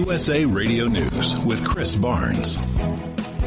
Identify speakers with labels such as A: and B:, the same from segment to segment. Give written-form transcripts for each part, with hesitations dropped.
A: USA Radio News with Chris Barnes.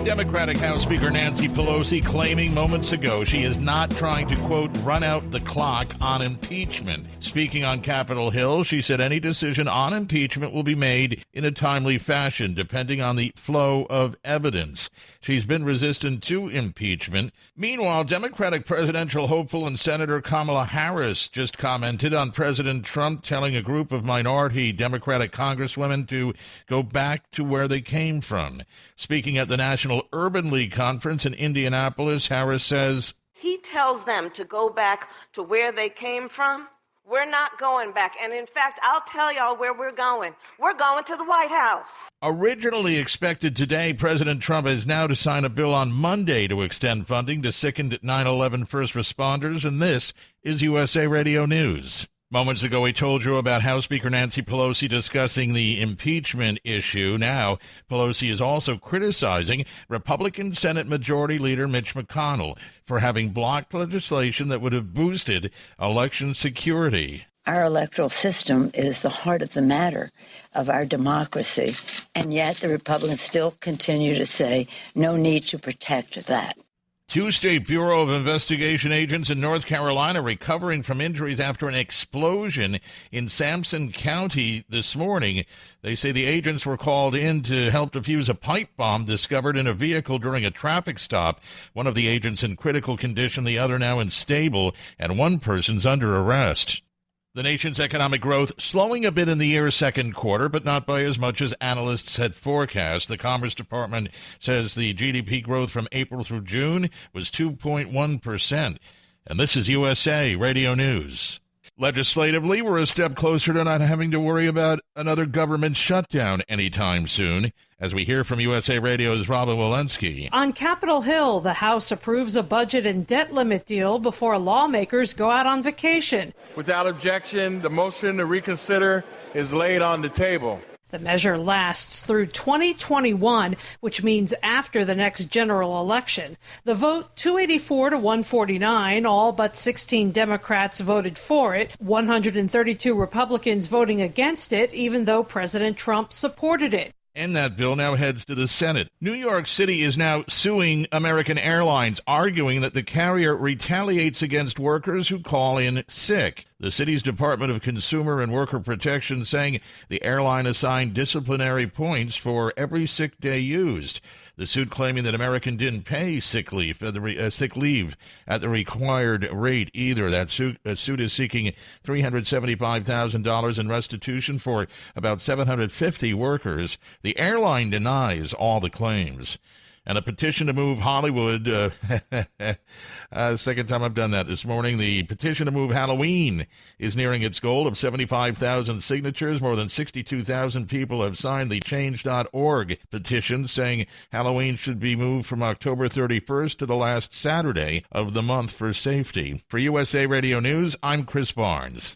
B: Democratic House Speaker Nancy Pelosi claiming moments ago she is not trying to, quote, run out the clock on impeachment. Speaking on Capitol Hill, she said any decision on impeachment will be made in a timely fashion, depending on the flow of evidence. She's been resistant to impeachment. Meanwhile, Democratic presidential hopeful and Senator Kamala Harris just commented on President Trump telling a group of minority Democratic congresswomen to go back to where they came from. Speaking at the National Urban League Conference in Indianapolis, Harris says,
C: he tells them to go back to where they came from. We're not going back. And in fact, I'll tell y'all where we're going. We're going to the White House.
B: Originally expected today, President Trump is now to sign a bill on Monday to extend funding to sickened 9/11 first responders. And this is USA Radio News. Moments ago, we told you about House Speaker Nancy Pelosi discussing the impeachment issue. Now, Pelosi is also criticizing Republican Senate Majority Leader Mitch McConnell for having blocked legislation that would have boosted election security.
D: Our electoral system is the heart of the matter of our democracy, and yet the Republicans still continue to say no need to protect that.
B: Two State Bureau of Investigation agents in North Carolina recovering from injuries after an explosion in Sampson County this morning. They say the agents were called in to help defuse a pipe bomb discovered in a vehicle during a traffic stop. One of the agents in critical condition, the other now unstable, and one person's under arrest. The nation's economic growth slowing a bit in the year's second quarter, but not by as much as analysts had forecast. The Commerce Department says the GDP growth from April through June was 2.1%. And this is USA Radio News. Legislatively, we're a step closer to not having to worry about another government shutdown anytime soon. As we hear from USA Radio's Robin Walensky.
E: On Capitol Hill, the House approves a budget and debt limit deal before lawmakers go out on vacation.
F: Without objection, the motion to reconsider is laid on the table.
E: The measure lasts through 2021, which means after the next general election. The vote 284 to 149, all but 16 Democrats voted for it, 132 Republicans voting against it, even though President Trump supported it.
B: And that bill now heads to the Senate. New York City is now suing American Airlines, arguing that the carrier retaliates against workers who call in sick. The city's Department of Consumer and Worker Protection saying the airline assigned disciplinary points for every sick day used. The suit claiming that American didn't pay sick leave at the required rate either. That suit is seeking $375,000 in restitution for about 750 workers. The airline denies all the claims. And a petition to move Hollywood, second time I've done that this morning, the petition to move Halloween is nearing its goal of 75,000 signatures. More than 62,000 people have signed the Change.org petition saying Halloween should be moved from October 31st to the last Saturday of the month for safety. For USA Radio News, I'm Chris Barnes.